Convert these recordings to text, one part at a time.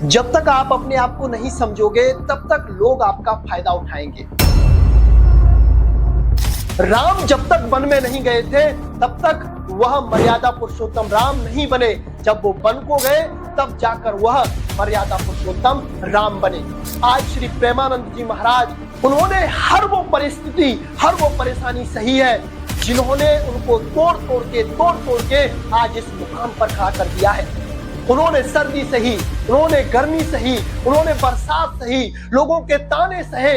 जब तक आप अपने आप को नहीं समझोगे तब तक लोग आपका फायदा उठाएंगे। राम जब तक वन में नहीं गए थे तब तक वह मर्यादा पुरुषोत्तम राम नहीं बने। जब वो वन को गए तब जाकर वह मर्यादा पुरुषोत्तम राम बने। आज श्री प्रेमानंद जी महाराज, उन्होंने हर वो परिस्थिति, हर वो परेशानी सही है जिन्होंने उनको तोड़ तोड़ के आज इस मुकाम पर खड़ा कर दिया है। उन्होंने सर्दी सही, उन्होंने गर्मी सही, उन्होंने बरसात सही, लोगों के ताने सहे।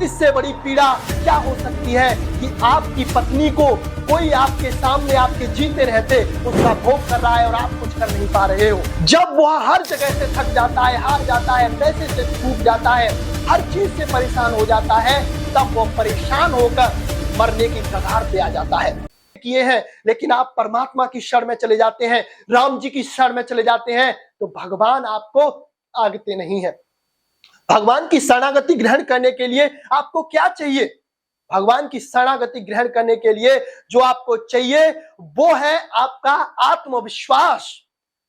इससे बड़ी पीड़ा क्या हो सकती है कि आपकी पत्नी को कोई आपके सामने आपके जीते रहते उसका भोग कर रहा है और आप कुछ कर नहीं पा रहे हो। जब वह हर जगह से थक जाता है, हार जाता है, पैसे से टूट जाता है, हर चीज से परेशान हो जाता है, तब वो परेशान होकर मरने की कगार पे आ जाता है। किए हैं, लेकिन आप परमात्मा की शरण में चले जाते हैं, राम जी की शरण में चले जाते हैं, तो भगवान आपको आगते नहीं है। भगवान की शरणागति ग्रहण करने के लिए आपको क्या चाहिए? भगवान की शरणागति ग्रहण करने के लिए जो आपको चाहिए वो है आपका आत्मविश्वास,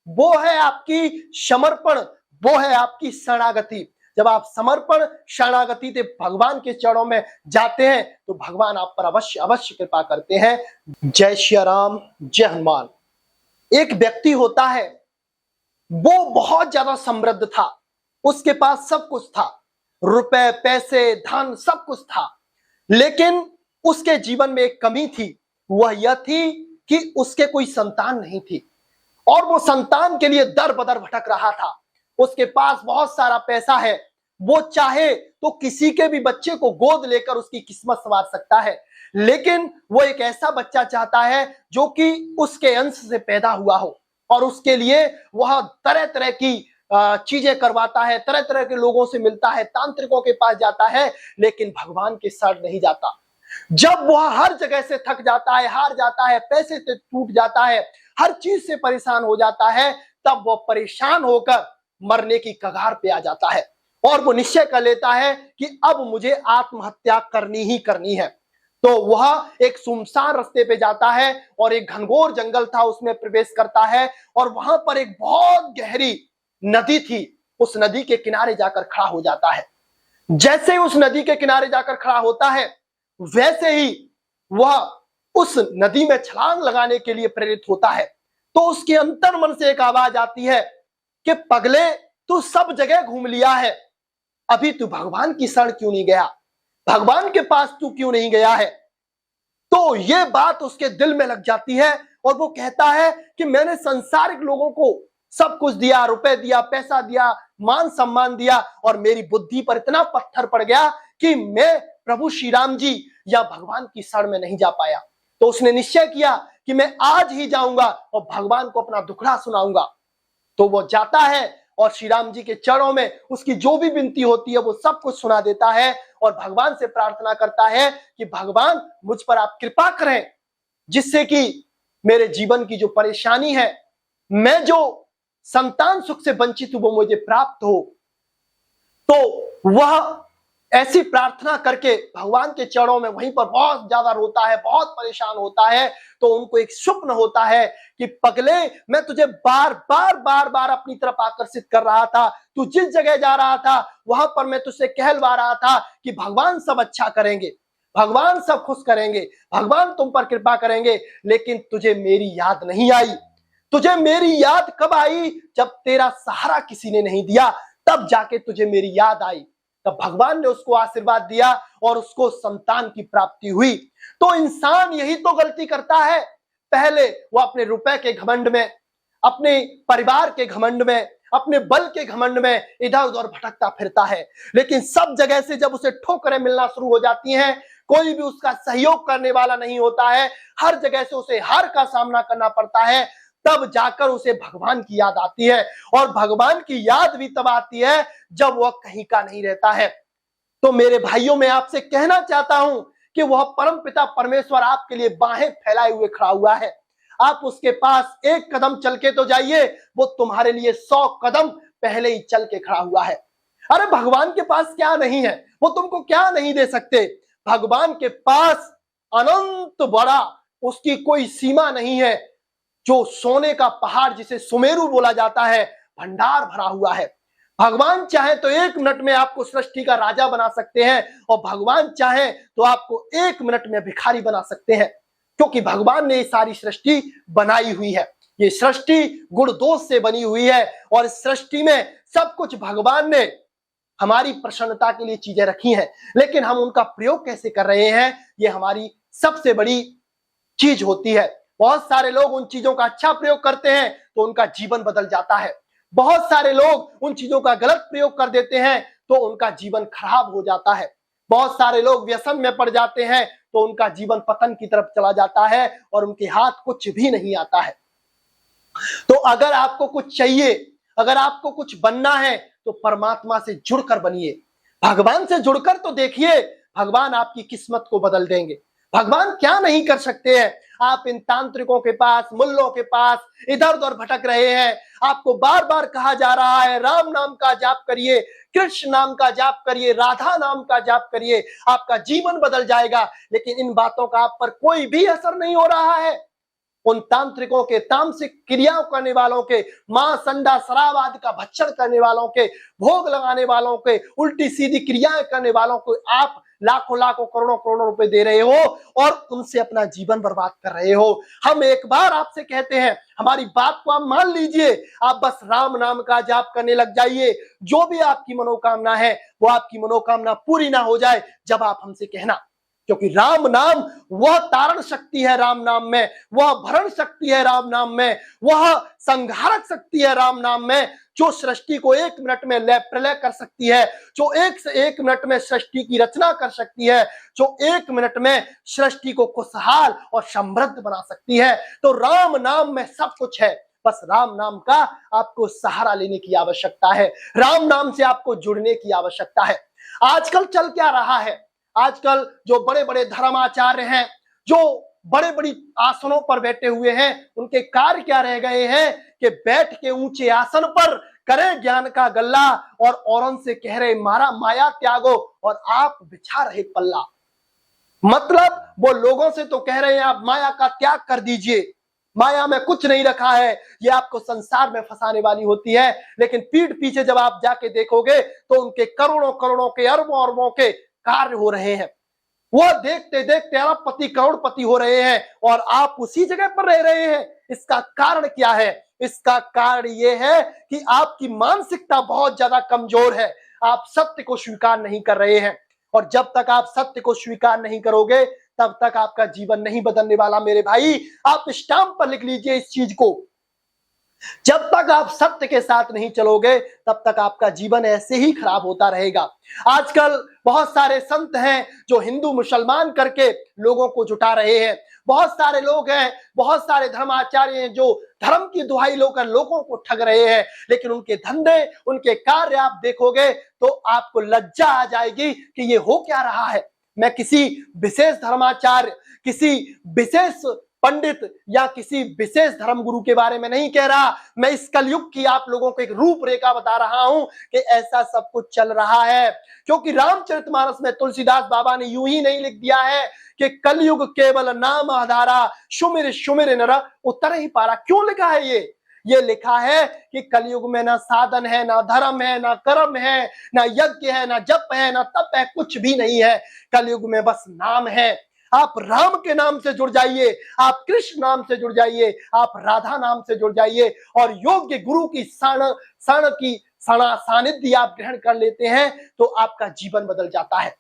वो है आपकी समर्पण, वो है आपकी शरणागति। जब आप समर्पण शरणागति से भगवान के चरणों में जाते हैं तो भगवान आप पर अवश्य अवश्य कृपा करते हैं। जय श्री राम, जय हनुमान। एक व्यक्ति होता है, वो बहुत ज्यादा समृद्ध था, उसके पास सब कुछ था, रुपए, पैसे, धन, सब कुछ था, लेकिन उसके जीवन में एक कमी थी। वह यह थी कि उसके कोई संतान नहीं थी और वो संतान के लिए दर बदर भटक रहा था। उसके पास बहुत सारा पैसा है, वो चाहे तो किसी के भी बच्चे को गोद लेकर उसकी किस्मत संवार सकता है, लेकिन वो एक ऐसा बच्चा चाहता है जो कि उसके अंश से पैदा हुआ हो और उसके लिए वह तरह तरह की चीजें करवाता है, तरह तरह के लोगों से मिलता है, तांत्रिकों के पास जाता है, लेकिन भगवान के शरण नहीं जाता। जब वह हर जगह से थक जाता है, हार जाता है, पैसे से टूट जाता है, हर चीज से परेशान हो जाता है, तब वह परेशान होकर मरने की कगार पे आ जाता है और वो निश्चय कर लेता है कि अब मुझे आत्महत्या करनी ही करनी है। तो वह एक सुनसान रास्ते पे जाता है और एक घनघोर जंगल था, उसमें प्रवेश करता है और वहां पर एक बहुत गहरी नदी थी। उस नदी के किनारे जाकर खड़ा हो जाता है। जैसे ही उस नदी के किनारे जाकर खड़ा होता है, वैसे ही वह उस नदी में छलांग लगाने के लिए प्रेरित होता है। तो उसके अंतर मन से एक आवाज आती है कि पगले, तू सब जगह घूम लिया है, अभी तू भगवान की शरण क्यों नहीं गया? भगवान के पास तू क्यों नहीं गया है? तो ये बात उसके दिल में लग जाती है और वो कहता है कि मैंने संसारिक लोगों को सब कुछ दिया, रुपए दिया, पैसा दिया, मान सम्मान दिया और मेरी बुद्धि पर इतना पत्थर पड़ गया कि मैं प्रभु श्री राम जी या भगवान की शरण में नहीं जा पाया। तो उसने निश्चय किया कि मैं आज ही जाऊंगा और भगवान को अपना दुखड़ा सुनाऊंगा। तो वो जाता है और श्री राम जी के चरणों में उसकी जो भी विनती होती है वो सब कुछ सुना देता है और भगवान से प्रार्थना करता है कि भगवान मुझ पर आप कृपा करें, जिससे कि मेरे जीवन की जो परेशानी है, मैं जो संतान सुख से वंचित हूं, वो मुझे प्राप्त हो। तो वह ऐसी प्रार्थना करके भगवान के चरणों में वहीं पर बहुत ज्यादा रोता है, बहुत परेशान होता है। तो उनको एक स्वप्न होता है कि पगले, मैं तुझे बार बार अपनी तरफ आकर्षित कर रहा था, तू जिस जगह जा रहा था वहां पर मैं तुझसे कहलवा रहा था कि भगवान सब अच्छा करेंगे, भगवान सब खुश करेंगे, भगवान तुम पर कृपा करेंगे, लेकिन तुझे मेरी याद नहीं आई। तुझे मेरी याद कब आई? जब तेरा सहारा किसी ने नहीं दिया, तब जाके तुझे मेरी याद आई। तब भगवान ने उसको आशीर्वाद दिया और उसको संतान की प्राप्ति हुई। तो इंसान यही तो गलती करता है। पहले वो अपने रुपए के घमंड में, अपने परिवार के घमंड में, अपने बल के घमंड में इधर उधर भटकता फिरता है, लेकिन सब जगह से जब उसे ठोकरें मिलना शुरू हो जाती हैं, कोई भी उसका सहयोग करने वाला नहीं होता है, हर जगह से उसे हार का सामना करना पड़ता है, तब जाकर उसे भगवान की याद आती है। और भगवान की याद भी तब आती है जब वह कहीं का नहीं रहता है। तो मेरे भाइयों, मैं आपसे कहना चाहता हूं कि वह परम पिता परमेश्वर आपके लिए बाहें फैलाए हुए खड़ा हुआ है। आप उसके पास एक कदम चल के तो जाइए, वो तुम्हारे लिए 100 कदम पहले ही चल के खड़ा हुआ है। अरे भगवान के पास क्या नहीं है? वो तुमको क्या नहीं दे सकते? भगवान के पास अनंत बड़ा, उसकी कोई सीमा नहीं है। जो सोने का पहाड़ जिसे सुमेरु बोला जाता है, भंडार भरा हुआ है। भगवान चाहे तो 1 मिनट में आपको सृष्टि का राजा बना सकते हैं और भगवान चाहे तो आपको 1 मिनट में भिखारी बना सकते हैं, क्योंकि भगवान ने ये सारी सृष्टि बनाई हुई है। ये सृष्टि गुण दोष से बनी हुई है और इस सृष्टि में सब कुछ भगवान ने हमारी प्रसन्नता के लिए चीजें रखी हैं, लेकिन हम उनका प्रयोग कैसे कर रहे हैं, ये हमारी सबसे बड़ी चीज होती है। बहुत सारे लोग उन चीजों का अच्छा प्रयोग करते हैं तो उनका जीवन बदल जाता है। बहुत सारे लोग उन चीजों का गलत प्रयोग कर देते हैं तो उनका जीवन खराब हो जाता है। बहुत सारे लोग व्यसन में पड़ जाते हैं तो उनका जीवन पतन की तरफ चला जाता है और उनके हाथ कुछ भी नहीं आता है। तो अगर आपको कुछ चाहिए, अगर आपको कुछ बनना है तो परमात्मा से जुड़कर बनिए, भगवान से जुड़कर तो देखिए, भगवान आपकी किस्मत को बदल देंगे। भगवान क्या नहीं कर सकते हैं। आप इन तांत्रिकों के पास, मुल्लों के पास इधर उधर भटक रहे हैं। आपको बार बार कहा जा रहा है राम नाम का जाप करिए, कृष्ण नाम का जाप करिए, राधा नाम का जाप करिए, आपका जीवन बदल जाएगा, लेकिन इन बातों का आप पर कोई भी असर नहीं हो रहा है। उन तांत्रिकों के, तामसिक क्रियाओं करने वालों के, मां संडा शराब आदि का भक्षण करने वालों के, भोग लगाने वालों के, उल्टी सीधी क्रियाएं करने वालों को आप लाखों लाखों करोड़ों करोड़ों रुपए दे रहे हो और उनसे अपना जीवन बर्बाद कर रहे हो। हम एक बार आपसे कहते हैं, हमारी बात को आप मान लीजिए, आप बस राम नाम का जाप करने लग जाइए। जो भी आपकी मनोकामना है वो आपकी मनोकामना पूरी ना हो जाए जब आप हमसे कहना, क्योंकि राम नाम वह तारण शक्ति है, राम नाम में वह भरण शक्ति है, राम नाम में वह संहारक शक्ति है, राम नाम में जो सृष्टि को 1 मिनट में प्रलय कर सकती है, जो 1 मिनट में सृष्टि की रचना कर सकती है, जो 1 मिनट में सृष्टि को खुशहाल और समृद्ध बना सकती है। तो राम नाम में सब कुछ है, बस राम नाम का आपको सहारा लेने की आवश्यकता है, राम नाम से आपको जुड़ने की आवश्यकता है। आजकल चल क्या रहा है, आजकल जो बड़े बड़े धर्माचार्य हैं, जो बड़े बड़ी आसनों पर बैठे हुए हैं, उनके कार्य क्या रह गए हैं कि बैठ के ऊंचे आसन पर करें ज्ञान का गल्ला और औरन से कह रहे मारा माया त्यागो और आप बिछा रहे पल्ला। मतलब वो लोगों से तो कह रहे हैं आप माया का त्याग कर दीजिए, माया में कुछ नहीं रखा है, ये आपको संसार में फंसाने वाली होती है, लेकिन पीठ पीछे जब आप जाके देखोगे तो उनके करोड़ों करोड़ों के, अरबों अरबों के कार्य हो रहे हैं। वो देखते देखते अरबपति करोड़पति हो रहे हैं और आप उसी जगह पर रह रहे हैं। इसका कारण क्या है? इसका कारण यह है कि आपकी मानसिकता बहुत ज्यादा कमजोर है, आप सत्य को स्वीकार नहीं कर रहे हैं। और जब तक आप सत्य को स्वीकार नहीं करोगे तब तक आपका जीवन नहीं बदलने वाला मेरे भाई। आप स्टाम्प पर लिख लीजिए इस चीज को, जब तक आप सत्य के साथ नहीं चलोगे तब तक आपका जीवन ऐसे ही खराब होता रहेगा। आजकल बहुत सारे संत हैं जो हिंदू मुसलमान करके लोगों को जुटा रहे हैं, बहुत सारे लोग हैं, बहुत सारे धर्माचार्य हैं जो धर्म की दुहाई लेकर लोगों को ठग रहे हैं, लेकिन उनके धंधे, उनके कार्य आप देखोगे तो आपको लज्जा आ जाएगी कि ये हो क्या रहा है। मैं किसी विशेष धर्माचार्य, किसी विशेष पंडित या किसी विशेष धर्मगुरु के बारे में नहीं कह रहा, मैं इस कलयुग की आप लोगों को एक रूपरेखा बता रहा हूं कि ऐसा सब कुछ चल रहा है। क्योंकि रामचरितमानस में तुलसीदास बाबा ने यूं ही नहीं लिख दिया है कि कलयुग केवल नाम आधारा, सुमिर सुमिर नर उतर ही पारा। क्यों लिखा है ये लिखा है कि कलयुग में ना साधन है, ना धर्म है, ना कर्म है, ना यज्ञ है, ना जप है, ना तप है, कुछ भी नहीं है। कलयुग में बस नाम है। आप राम के नाम से जुड़ जाइए, आप कृष्ण नाम से जुड़ जाइए, आप राधा नाम से जुड़ जाइए और योग्य गुरु की सानिध्य आप ग्रहण कर लेते हैं तो आपका जीवन बदल जाता है।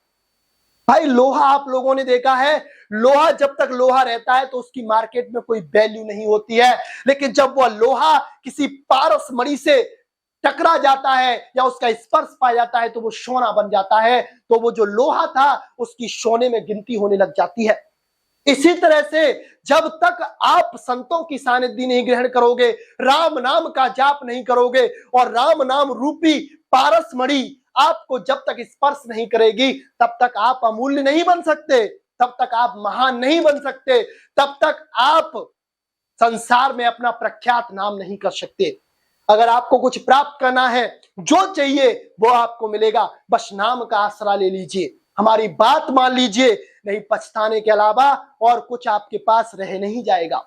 भाई लोहा आप लोगों ने देखा है, लोहा जब तक लोहा रहता है तो उसकी मार्केट में कोई वैल्यू नहीं होती है, लेकिन जब वह लोहा किसी पारस मणि से टकरा जाता है या उसका स्पर्श पाया जाता है तो वो सोना बन जाता है, तो वो जो लोहा था उसकी सोने में गिनती होने लग जाती है। इसी तरह से जब तक आप संतों की सानिध्य नहीं ग्रहण करोगे, राम नाम का जाप नहीं करोगे और राम नाम रूपी पारस मणि आपको जब तक स्पर्श नहीं करेगी तब तक आप अमूल्य नहीं बन सकते, तब तक आप महान नहीं बन सकते, तब तक आप संसार में अपना प्रख्यात नाम नहीं कर सकते। अगर आपको कुछ प्राप्त करना है, जो चाहिए वो आपको मिलेगा, बस नाम का आसरा ले लीजिए, हमारी बात मान लीजिए, नहीं पछताने के अलावा और कुछ आपके पास रह नहीं जाएगा।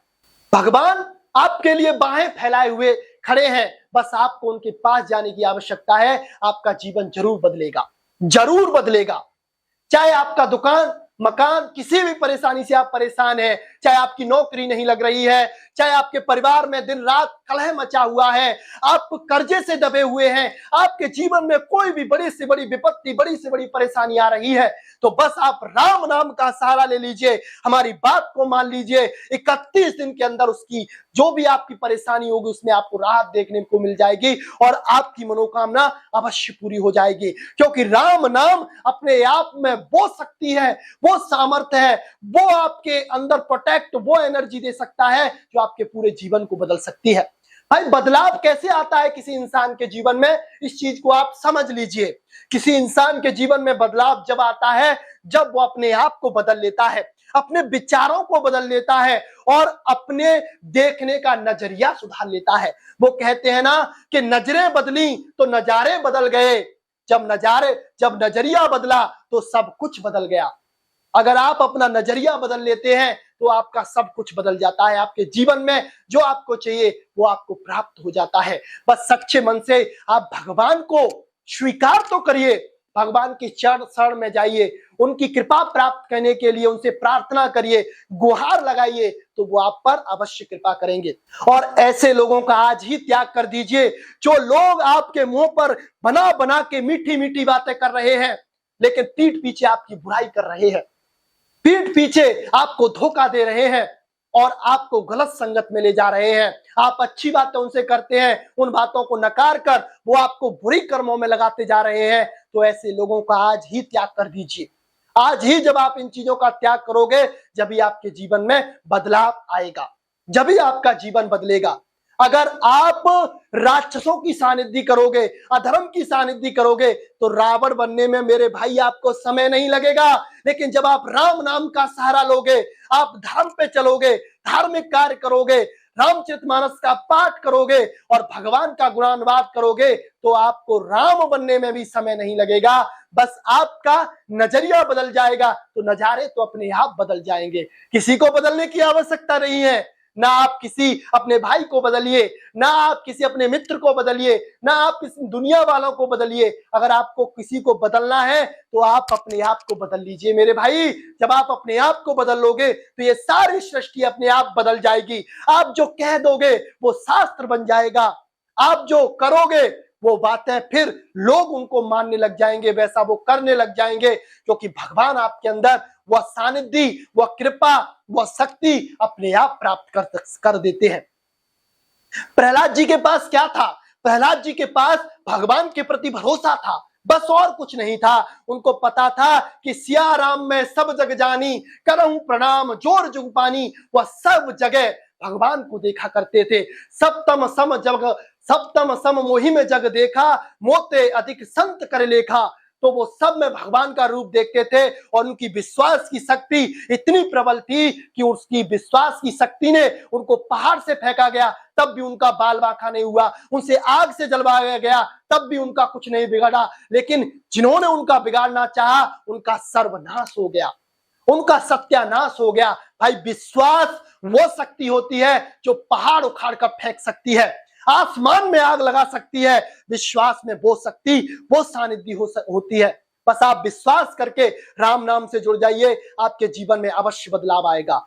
भगवान आपके लिए बाहें फैलाए हुए खड़े हैं, बस आपको उनके पास जाने की आवश्यकता है। आपका जीवन जरूर बदलेगा, जरूर बदलेगा। चाहे आपका दुकान मकान किसी भी परेशानी से आप परेशान हैं, चाहे आपकी नौकरी नहीं लग रही है, चाहे आपके परिवार में दिन रात कलह मचा हुआ है, आप कर्जे से दबे हुए हैं, आपके जीवन में कोई भी बड़ी से बड़ी विपत्ति, बड़ी से बड़ी परेशानी आ रही है, तो बस आप राम नाम का सहारा ले लीजिए, हमारी बात को मान लीजिए। 31 दिन के अंदर उसकी जो भी आपकी परेशानी होगी उसमें आपको राहत देखने को मिल जाएगी और आपकी मनोकामना अवश्य पूरी हो जाएगी। क्योंकि राम नाम अपने आप में वो शक्ति है, वो सामर्थ्य है, वो आपके अंदर प्रोटेक्ट, वो एनर्जी दे सकता है जो आपके पूरे जीवन को बदल सकती है। भाई बदलाव कैसे आता है किसी इंसान के जीवन में, इस चीज को आप समझ लीजिए। किसी इंसान के जीवन में बदलाव जब आता है जब वो अपने आप को बदल लेता है, अपने विचारों को बदल लेता है और अपने देखने का नजरिया सुधार लेता है। वो कहते हैं ना कि नजरें बदली तो नजारे बदल गए। जब नजरिया बदला तो सब कुछ बदल गया। अगर आप अपना नजरिया बदल लेते हैं तो आपका सब कुछ बदल जाता है। आपके जीवन में जो आपको चाहिए वो आपको प्राप्त हो जाता है। बस सच्चे मन से आप भगवान को स्वीकार तो करिए, भगवान की चरण शरण में जाइए, उनकी कृपा प्राप्त करने के लिए उनसे प्रार्थना करिए, गुहार लगाइए, तो वो आप पर अवश्य कृपा करेंगे। और ऐसे लोगों का आज ही त्याग कर दीजिए जो लोग आपके मुंह पर बना बना के मीठी मीठी बातें कर रहे हैं लेकिन पीठ पीछे आपकी बुराई कर रहे हैं, पीठ पीछे आपको धोखा दे रहे हैं और आपको गलत संगत में ले जा रहे हैं। आप अच्छी बातें उनसे करते हैं, उन बातों को नकार कर वो आपको बुरी कर्मों में लगाते जा रहे हैं। तो ऐसे लोगों का आज ही त्याग कर दीजिए। आज ही जब आप इन चीजों का त्याग करोगे जब ही आपके जीवन में बदलाव आएगा, जब ही आपका जीवन बदलेगा। अगर आप राक्षसों की सानिध्य करोगे, अधर्म की सानिध्य करोगे तो रावण बनने में मेरे भाई आपको समय नहीं लगेगा। लेकिन जब आप राम नाम का सहारा लोगे, आप धर्म पे चलोगे, धार्मिक कार्य करोगे, रामचरितमानस का पाठ करोगे और भगवान का गुणानुवाद करोगे तो आपको राम बनने में भी समय नहीं लगेगा। बस आपका नजरिया बदल जाएगा तो नजारे तो अपने आप बदल जाएंगे। किसी को बदलने की आवश्यकता नहीं है। ना आप किसी अपने भाई को बदलिए, ना आप किसी अपने मित्र को बदलिए, ना आप इस दुनिया वालों को बदलिए। अगर आपको किसी को बदलना है तो आप अपने आप को बदल लीजिए मेरे भाई। जब आप अपने आप को बदल लोगे तो ये सारी सृष्टि अपने आप बदल जाएगी। आप जो कह दोगे वो शास्त्र बन जाएगा, आप जो करोगे वो बातें फिर लोग उनको मानने लग जाएंगे, वैसा वो करने लग जाएंगे। क्योंकि भगवान आपके अंदर वह सानिध्य, वह कृपा, वह शक्ति अपने आप प्राप्त कर देते हैं। प्रहलाद जी के पास क्या था? प्रहलाद जी के पास भगवान के प्रति भरोसा था, बस और कुछ नहीं था। उनको पता था कि सिया राम में सब जग जानी, करहूं प्रणाम जोर जुग पानी। वह सब जगह भगवान को देखा करते थे। सप्तम सम मोहि में जग देखा, मोते अधिक संत कर लेखा। तो वो सब में भगवान का रूप देखते थे और उनकी विश्वास की शक्ति इतनी प्रबल थी कि उसकी विश्वास की शक्ति ने उनको पहाड़ से फेंका गया तब भी उनका बाल बांका नहीं हुआ, उनसे आग से जलवाया गया तब भी उनका कुछ नहीं बिगड़ा। लेकिन जिन्होंने उनका बिगाड़ना चाहा उनका सर्वनाश हो गया, उनका सत्यानाश हो गया। भाई विश्वास वो शक्ति होती है जो पहाड़ उखाड़ कर फेंक सकती है, आसमान में आग लगा सकती है। विश्वास में वो शक्ति, वो सानिध्य होती है। बस आप विश्वास करके राम नाम से जुड़ जाइए, आपके जीवन में अवश्य बदलाव आएगा।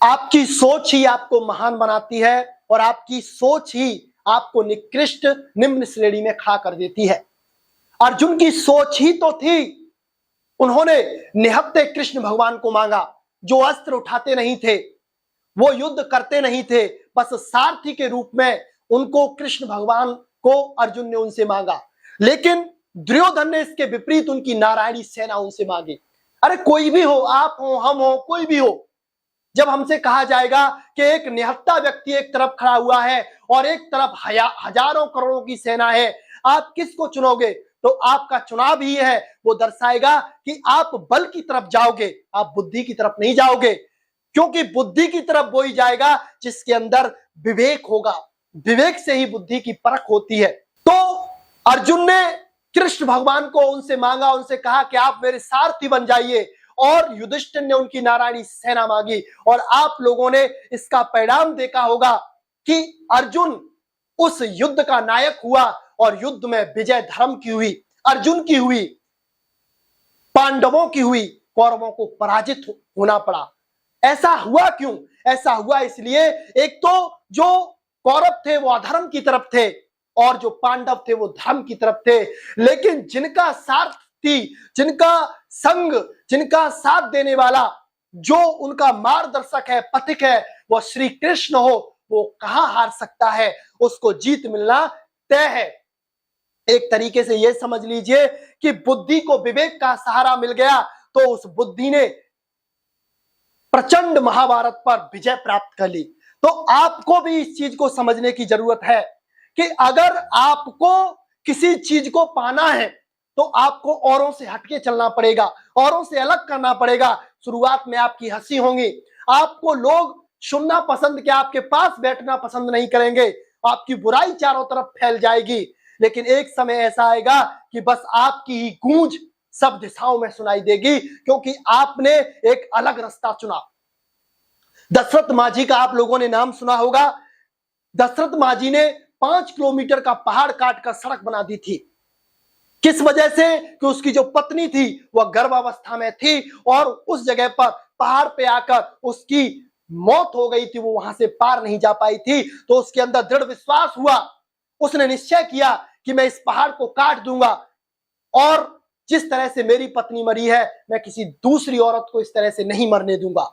आपकी सोच ही आपको महान बनाती है और आपकी सोच ही आपको निकृष्ट निम्न श्रेणी में खड़ा कर देती है। अर्जुन की सोच ही तो थी, उन्होंने निहत्थे कृष्ण भगवान को मांगा, जो अस्त्र उठाते नहीं थे, वो युद्ध करते नहीं थे, बस सारथी के रूप में उनको कृष्ण भगवान को अर्जुन ने उनसे मांगा। लेकिन दुर्योधन ने इसके विपरीत उनकी नारायणी सेना उनसे मांगी। अरे कोई भी हो, आप हो, हम हो, कोई भी हो, जब हमसे कहा जाएगा कि एक निहत्था व्यक्ति एक तरफ खड़ा हुआ है और एक तरफ हजारों करोड़ों की सेना है, आप किसको चुनोगे? तो आपका चुनाव ही है वो दर्शाएगा कि आप बल की तरफ जाओगे, आप बुद्धि की तरफ नहीं जाओगे। क्योंकि बुद्धि की तरफ वो ही जाएगा जिसके अंदर विवेक होगा, विवेक से ही बुद्धि की परख होती है। तो अर्जुन ने कृष्ण भगवान को उनसे मांगा, उनसे कहा कि आप मेरे सारथी बन जाइए, और युधिष्ठिर ने उनकी नारायणी सेना मांगी। और आप लोगों ने इसका परिणाम देखा होगा कि अर्जुन उस युद्ध का नायक हुआ और युद्ध में विजय धर्म की हुई, अर्जुन की हुई, पांडवों की हुई, कौरवों को पराजित होना पड़ा। ऐसा हुआ क्यों? ऐसा हुआ इसलिए, एक तो जो कौरव थे वो अधर्म की तरफ थे और जो पांडव थे वो धर्म की तरफ थे। लेकिन जिनका साथ थी, जिनका संग, जिनका साथ देने वाला, जो उनका मार्गदर्शक है, पथिक है, वो श्री कृष्ण हो, वो कहां हार सकता है? उसको जीत मिलना तय है। एक तरीके से यह समझ लीजिए कि बुद्धि को विवेक का सहारा मिल गया तो उस बुद्धि ने प्रचंड महाभारत पर विजय प्राप्त कर ली। तो आपको भी इस चीज को समझने की जरूरत है कि अगर आपको किसी चीज को पाना है तो आपको औरों से हटके चलना पड़ेगा, औरों से अलग करना पड़ेगा। शुरुआत में आपकी हंसी होंगी, आपको लोग सुनना पसंद, क्या आपके पास बैठना पसंद नहीं करेंगे, आपकी बुराई चारों तरफ फैल जाएगी। लेकिन एक समय ऐसा आएगा कि बस आपकी ही गूंज सब दिशाओं में सुनाई देगी, क्योंकि आपने एक अलग रास्ता चुना। दशरथ माझी का आप लोगों ने नाम सुना होगा। दशरथ माझी ने 5 किलोमीटर का पहाड़ काटकर सड़क बना दी थी। किस वजह से? कि उसकी जो पत्नी थी वह गर्भावस्था में थी और उस जगह पर पहाड़ पे आकर उसकी मौत हो गई थी, वो वहां से पार नहीं जा पाई थी। तो उसके अंदर दृढ़ विश्वास हुआ, उसने निश्चय किया कि मैं इस पहाड़ को काट दूंगा और जिस तरह से मेरी पत्नी मरी है मैं किसी दूसरी औरत को इस तरह से नहीं मरने दूंगा।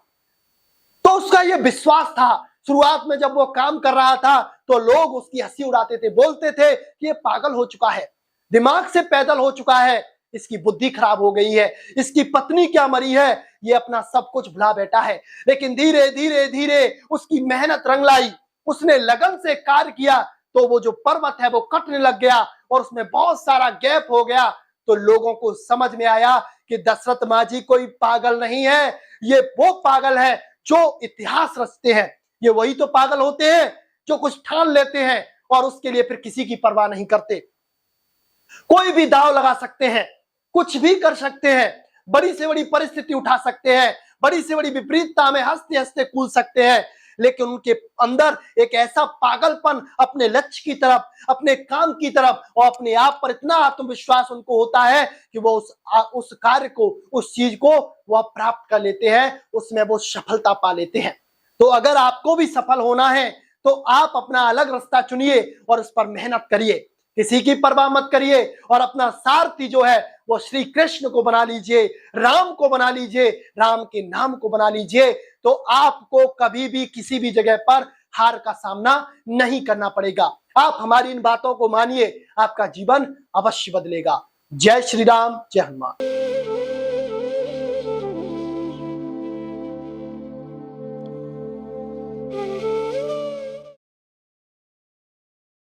तो उसका यह विश्वास था। शुरुआत में जब वो काम कर रहा था तो लोग उसकी हंसी उड़ाते थे, बोलते थे कि ये पागल हो चुका है, दिमाग से पैदल हो चुका है, इसकी बुद्धि खराब हो गई है, इसकी पत्नी क्या मरी है, ये अपना सब कुछ भुला बैठा है। लेकिन धीरे धीरे धीरे उसकी मेहनत रंग लाई, उसने लगन से कार्य किया तो वो जो पर्वत है वो कटने लग गया और उसमें बहुत सारा गैप हो गया। तो लोगों को समझ में आया कि दशरथ माझी कोई पागल नहीं है, ये वो पागल है जो इतिहास रचते हैं। ये वही तो पागल होते हैं जो कुछ ठान लेते हैं और उसके लिए फिर किसी की परवाह नहीं करते। कोई भी दांव लगा सकते हैं, कुछ भी कर सकते हैं, बड़ी से बड़ी परिस्थिति उठा सकते हैं, बड़ी से बड़ी विपरीतता में हंसते हंसते कूद सकते हैं। लेकिन उनके अंदर एक ऐसा पागलपन अपने लक्ष्य की तरफ, अपने काम की तरफ और अपने आप पर इतना आत्मविश्वास उनको होता है कि वो उस कार्य को, उस चीज को वह प्राप्त कर लेते हैं, उसमें वो सफलता पा लेते हैं। तो अगर आपको भी सफल होना है तो आप अपना अलग रास्ता चुनिए और उस पर मेहनत करिए, किसी की परवाह मत करिए और अपना सारथी जो है वो श्री कृष्ण को बना लीजिए, राम को बना लीजिए, राम के नाम को बना लीजिए। तो आपको कभी भी किसी भी जगह पर हार का सामना नहीं करना पड़ेगा। आप हमारी इन बातों को मानिए, आपका जीवन अवश्य बदलेगा। जय श्री राम, जय हनुमान।